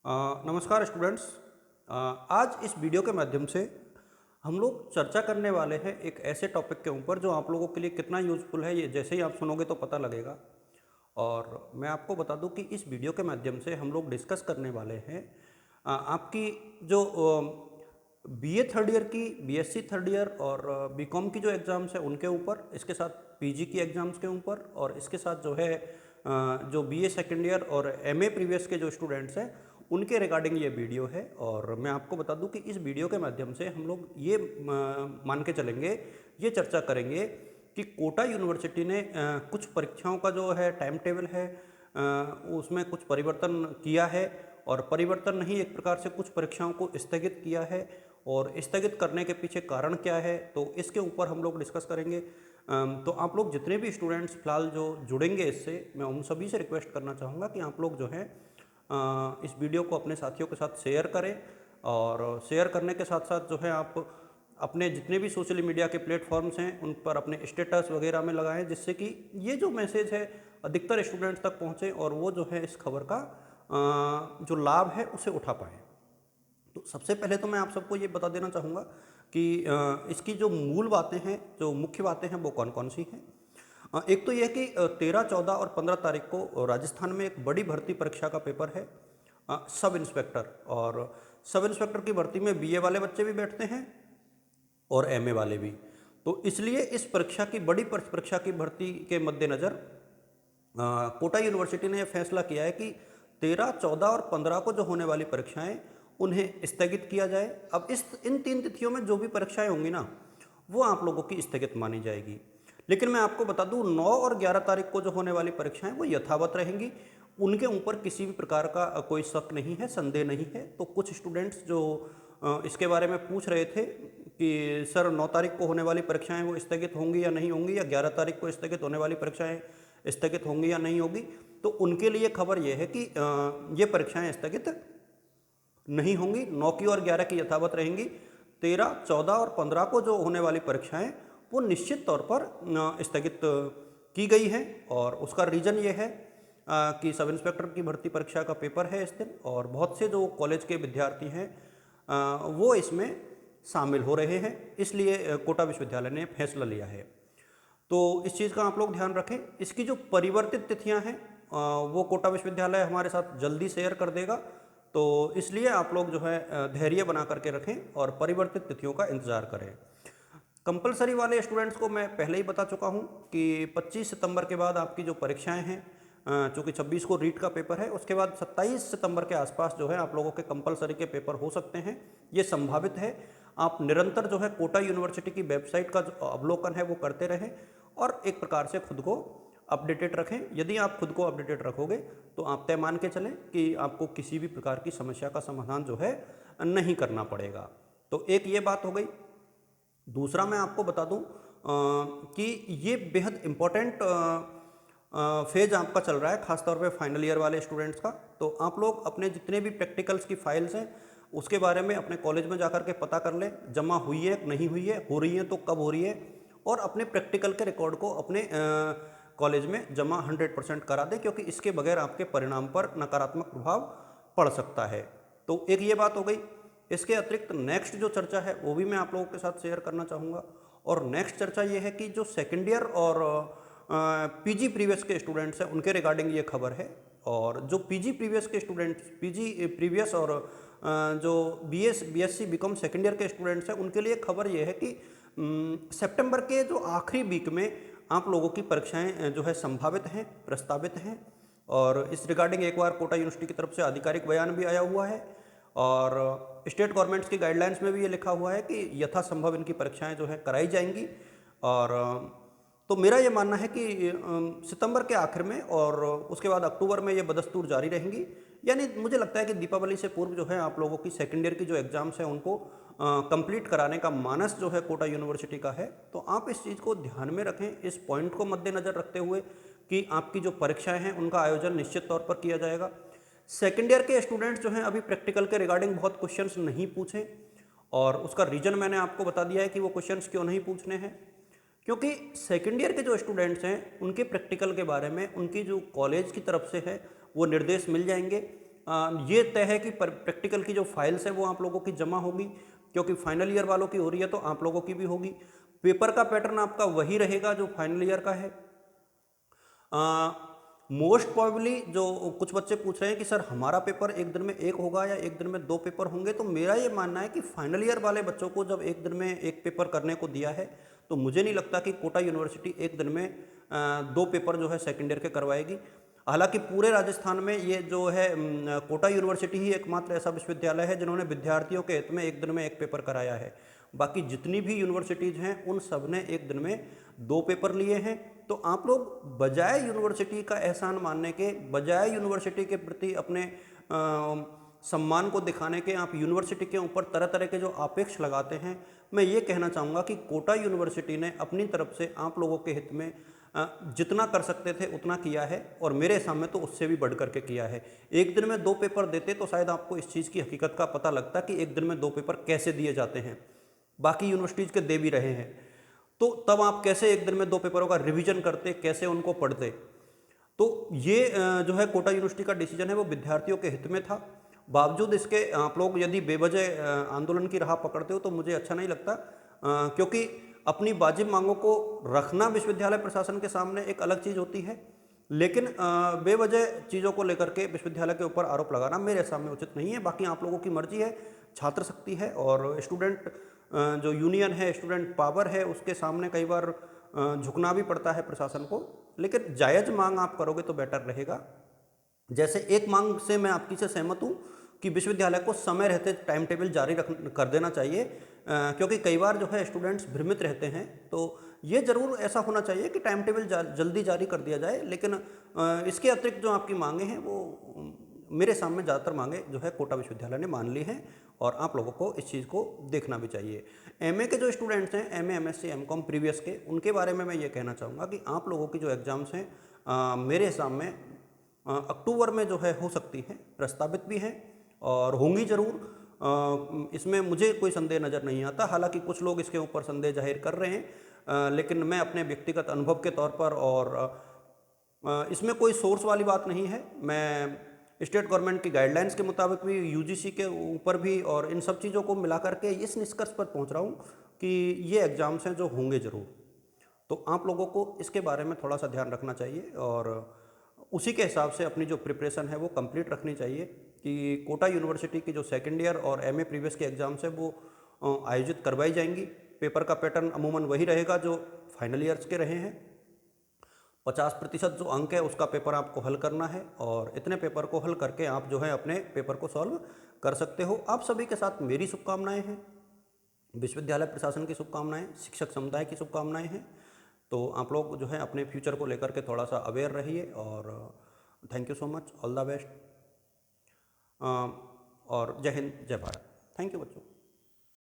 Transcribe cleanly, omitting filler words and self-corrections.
नमस्कार स्टूडेंट्स। आज इस वीडियो के माध्यम से हम लोग चर्चा करने वाले हैं एक ऐसे टॉपिक के ऊपर जो आप लोगों के लिए कितना यूज़फुल है, ये जैसे ही आप सुनोगे तो पता लगेगा। और मैं आपको बता दूं कि इस वीडियो के माध्यम से हम लोग डिस्कस करने वाले हैं आपकी जो बीए थर्ड ईयर की, बीएससी थर्ड ईयर और बीकॉम की जो एग्ज़ाम्स है उनके ऊपर, इसके साथ पीजी की एग्ज़ाम्स के ऊपर, और इसके साथ जो है जो बीए सेकेंड ईयर और एमए प्रीवियस के जो स्टूडेंट्स हैं उनके रिगार्डिंग ये वीडियो है। और मैं आपको बता दूं कि इस वीडियो के माध्यम से हम लोग ये मान के चलेंगे, ये चर्चा करेंगे कि कोटा यूनिवर्सिटी ने कुछ परीक्षाओं का जो है टाइम टेबल है उसमें कुछ परिवर्तन किया है, और परिवर्तन नहीं, एक प्रकार से कुछ परीक्षाओं को स्थगित किया है, और स्थगित करने के पीछे कारण क्या है, तो इसके ऊपर हम लोग डिस्कस करेंगे। तो आप लोग जितने भी स्टूडेंट्स फिलहाल जो जुड़ेंगे इससे, मैं उन सभी से रिक्वेस्ट करना चाहूँगा कि आप लोग जो है इस वीडियो को अपने साथियों के साथ शेयर करें, और शेयर करने के साथ साथ जो है आप अपने जितने भी सोशल मीडिया के प्लेटफॉर्म्स हैं उन पर अपने स्टेटस वगैरह में लगाएं, जिससे कि ये जो मैसेज है अधिकतर स्टूडेंट्स तक पहुँचे और वो जो है इस खबर का जो लाभ है उसे उठा पाएँ। तो सबसे पहले तो मैं आप सबको ये बता देना चाहूँगा कि इसकी जो मूल बातें हैं, जो मुख्य बातें हैं, वो कौन कौन सी हैं। एक तो यह कि 13, 14 और 15 तारीख को राजस्थान में एक बड़ी भर्ती परीक्षा का पेपर है, सब इंस्पेक्टर। और सब इंस्पेक्टर की भर्ती में बीए वाले बच्चे भी बैठते हैं और एमए वाले भी। तो इसलिए इस परीक्षा की, बड़ी परीक्षा की भर्ती के मद्देनज़र कोटा यूनिवर्सिटी ने यह फैसला किया है कि 13, 14 और 15 को जो होने वाली परीक्षाएं उन्हें स्थगित किया जाए। अब इन 3 तिथियों में जो भी परीक्षाएं होंगी ना, वो आप लोगों की स्थगित मानी जाएगी। लेकिन मैं आपको बता दूं 9 और 11 तारीख को जो होने वाली परीक्षाएं वो यथावत रहेंगी, उनके ऊपर किसी भी प्रकार का कोई शक नहीं है, संदेह नहीं है। तो कुछ स्टूडेंट्स जो इसके बारे में पूछ रहे थे कि सर 9 तारीख को होने वाली परीक्षाएं वो स्थगित होंगी या नहीं होंगी, या 11 तारीख को स्थगित होने वाली परीक्षाएं स्थगित होंगी या नहीं होगी, तो उनके लिए खबर यह है कि ये परीक्षाएं स्थगित नहीं होंगी। 9 की और 11 की यथावत रहेंगी। 13, 14 और 15 को जो होने वाली परीक्षाएं वो निश्चित तौर पर स्थगित की गई हैं, और उसका रीज़न ये है कि सब इंस्पेक्टर की भर्ती परीक्षा का पेपर है इस दिन, और बहुत से जो कॉलेज के विद्यार्थी हैं वो इसमें शामिल हो रहे हैं, इसलिए कोटा विश्वविद्यालय ने फैसला लिया है। तो इस चीज़ का आप लोग ध्यान रखें। इसकी जो परिवर्तित तिथियां हैं वो कोटा विश्वविद्यालय हमारे साथ जल्दी शेयर कर देगा, तो इसलिए आप लोग जो है धैर्य बना करके रखें और परिवर्तित तिथियों का इंतज़ार करें। कंपलसरी वाले स्टूडेंट्स को मैं पहले ही बता चुका हूं कि 25 सितंबर के बाद आपकी जो परीक्षाएं हैं, चूँकि 26 को रीट का पेपर है, उसके बाद 27 सितंबर के आसपास जो है आप लोगों के कंपलसरी के पेपर हो सकते हैं, ये संभावित है। आप निरंतर जो है कोटा यूनिवर्सिटी की वेबसाइट का जो अवलोकन है वो करते रहें, और एक प्रकार से खुद को अपडेटेड रखें। यदि आप खुद को अपडेटेड रखोगे तो आप तय मान के चलें कि आपको किसी भी प्रकार की समस्या का समाधान जो है नहीं करना पड़ेगा। तो एक ये बात हो गई। दूसरा मैं आपको बता दूं कि ये बेहद इम्पोर्टेंट फेज आपका चल रहा है, खासतौर पे फाइनल ईयर वाले स्टूडेंट्स का। तो आप लोग अपने जितने भी प्रैक्टिकल्स की फाइल्स हैं उसके बारे में अपने कॉलेज में जाकर के पता कर लें, जमा हुई है नहीं हुई है, हो रही है तो कब हो रही है, और अपने प्रैक्टिकल के रिकॉर्ड को अपने कॉलेज में जमा 100% करा दें, क्योंकि इसके बगैर आपके परिणाम पर नकारात्मक प्रभाव पड़ सकता है। तो एक ये बात हो गई। इसके अतिरिक्त नेक्स्ट जो चर्चा है वो भी मैं आप लोगों के साथ शेयर करना चाहूँगा, और नेक्स्ट चर्चा ये है कि जो सेकेंड ईयर और पीजी प्रीवियस के स्टूडेंट्स हैं उनके रिगार्डिंग ये खबर है। और जो पीजी प्रीवियस के स्टूडेंट्स, पीजी प्रीवियस और जो बीएससी बीकॉम सेकेंड ईयर के स्टूडेंट्स हैं उनके लिए खबर ये है कि सितंबर के जो आखिरी वीक में आप लोगों की परीक्षाएं जो है संभावित हैं, प्रस्तावित हैं। और इस रिगार्डिंग एक बार कोटा यूनिवर्सिटी की तरफ से आधिकारिक बयान भी आया हुआ है, और स्टेट गवर्नमेंट्स की गाइडलाइंस में भी ये लिखा हुआ है कि यथासंभव इनकी परीक्षाएं जो है कराई जाएंगी। और तो मेरा ये मानना है कि सितंबर के आखिर में और उसके बाद अक्टूबर में ये बदस्तूर जारी रहेंगी। यानी मुझे लगता है कि दीपावली से पूर्व जो है आप लोगों की सेकेंड ईयर की जो एग्ज़ाम्स हैं उनको कंप्लीट कराने का मानस जो है कोटा यूनिवर्सिटी का है। तो आप इस चीज़ को ध्यान में रखें, इस पॉइंट को मद्देनज़र रखते हुए कि आपकी जो परीक्षाएं हैं उनका आयोजन निश्चित तौर पर किया जाएगा। सेकेंड ईयर के स्टूडेंट्स जो हैं अभी प्रैक्टिकल के रिगार्डिंग बहुत क्वेश्चंस नहीं पूछे, और उसका रीज़न मैंने आपको बता दिया है कि वो क्वेश्चंस क्यों नहीं पूछने हैं। क्योंकि सेकेंड ईयर के जो स्टूडेंट्स हैं उनके प्रैक्टिकल के बारे में उनकी जो कॉलेज की तरफ से है वो निर्देश मिल जाएंगे ये तय है कि प्रैक्टिकल की जो फाइल्स है वो आप लोगों की जमा होगी, क्योंकि फाइनल ईयर वालों की हो रही है तो आप लोगों की भी होगी। पेपर का पैटर्न आपका वही रहेगा जो फाइनल ईयर का है। मोस्ट प्रोबेबली जो कुछ बच्चे पूछ रहे हैं कि सर हमारा पेपर एक दिन में एक होगा या एक दिन में दो पेपर होंगे, तो मेरा ये मानना है कि फाइनल ईयर वाले बच्चों को जब एक दिन में एक पेपर करने को दिया है तो मुझे नहीं लगता कि कोटा यूनिवर्सिटी एक दिन में दो पेपर जो है सेकेंड ईयर के करवाएगी। हालांकि पूरे राजस्थान में ये जो है कोटा यूनिवर्सिटी ही एकमात्र ऐसा विश्वविद्यालय है जिन्होंने विद्यार्थियों के हित में एक दिन में एक पेपर कराया है। बाकी जितनी भी यूनिवर्सिटीज़ हैं उन सब ने एक दिन में दो पेपर लिए हैं। तो आप लोग बजाय यूनिवर्सिटी का एहसान मानने के, बजाय यूनिवर्सिटी के प्रति अपने सम्मान को दिखाने के, आप यूनिवर्सिटी के ऊपर तरह तरह के जो आपेक्ष लगाते हैं, मैं ये कहना चाहूँगा कि कोटा यूनिवर्सिटी ने अपनी तरफ से आप लोगों के हित में जितना कर सकते थे उतना किया है, और मेरे सामने तो उससे भी बढ़ करके किया है। एक दिन में दो पेपर देते तो शायद आपको इस चीज़ की हकीकत का पता लगता कि एक दिन में दो पेपर कैसे दिए जाते हैं। बाकी यूनिवर्सिटीज़ के दे भी रहे हैं, तो तब आप कैसे एक दिन में दो पेपरों का रिवीजन करते, कैसे उनको पढ़ते। तो ये जो है कोटा यूनिवर्सिटी का डिसीजन है वो विद्यार्थियों के हित में था। बावजूद इसके आप लोग यदि बेवजह आंदोलन की राह पकड़ते हो तो मुझे अच्छा नहीं लगता, क्योंकि अपनी वाजिब मांगों को रखना विश्वविद्यालय प्रशासन के सामने एक अलग चीज़ होती है, लेकिन बेवजह चीज़ों को लेकर के विश्वविद्यालय के ऊपर आरोप लगाना मेरे सामने उचित नहीं है। बाकी आप लोगों की मर्जी है, छात्र शक्ति है और स्टूडेंट जो यूनियन है, स्टूडेंट पावर है, उसके सामने कई बार झुकना भी पड़ता है प्रशासन को, लेकिन जायज़ मांग आप करोगे तो बेटर रहेगा। जैसे एक मांग से मैं आपकी से सहमत हूँ कि विश्वविद्यालय को समय रहते टाइम टेबल जारी कर देना चाहिए, क्योंकि कई बार जो है स्टूडेंट्स भ्रमित रहते हैं। तो ये ज़रूर ऐसा होना चाहिए कि टाइम टेबल जल्दी जारी कर दिया जाए, लेकिन इसके अतिरिक्त जो आपकी मांगे हैं वो मेरे सामने ज़्यादातर मांगे जो है कोटा विश्वविद्यालय ने मान ली हैं, और आप लोगों को इस चीज़ को देखना भी चाहिए। एमए के जो स्टूडेंट्स हैं, एमए, एमएससी, एमकॉम प्रीवियस के, उनके बारे में मैं ये कहना चाहूँगा कि आप लोगों की जो एग्ज़ाम्स हैं मेरे हिसाब में अक्टूबर में जो है हो सकती हैं, प्रस्तावित भी हैं और होंगी ज़रूर। इसमें मुझे कोई संदेह नज़र नहीं आता। हालांकि कुछ लोग इसके ऊपर संदेह जाहिर कर रहे हैं, लेकिन मैं अपने व्यक्तिगत अनुभव के तौर पर, और इसमें कोई सोर्स वाली बात नहीं है, मैं स्टेट गवर्नमेंट की गाइडलाइंस के मुताबिक भी, यूजीसी के ऊपर भी, और इन सब चीज़ों को मिला करके इस निष्कर्ष पर पहुंच रहा हूं कि ये एग्ज़ाम्स हैं जो होंगे ज़रूर। तो आप लोगों को इसके बारे में थोड़ा सा ध्यान रखना चाहिए और उसी के हिसाब से अपनी जो प्रिपरेशन है वो कंप्लीट रखनी चाहिए कि कोटा यूनिवर्सिटी की जो सेकेंड ईयर और एमए प्रीवियस के एग्ज़ाम्स है वो आयोजित करवाई जाएंगी। पेपर का पैटर्न अमूमन वही रहेगा जो फाइनल ईयर्स के रहे हैं। 50% जो अंक है उसका पेपर आपको हल करना है, और इतने पेपर को हल करके आप जो है अपने पेपर को सॉल्व कर सकते हो। आप सभी के साथ मेरी शुभकामनाएं हैं, विश्वविद्यालय प्रशासन की शुभकामनाएं, शिक्षक समुदाय की शुभकामनाएं हैं। तो आप लोग जो है अपने फ्यूचर को लेकर के थोड़ा सा अवेयर रहिए, और thank you so much, all the best, और जय हिंद, जय भारत। थैंक यू बच्चों।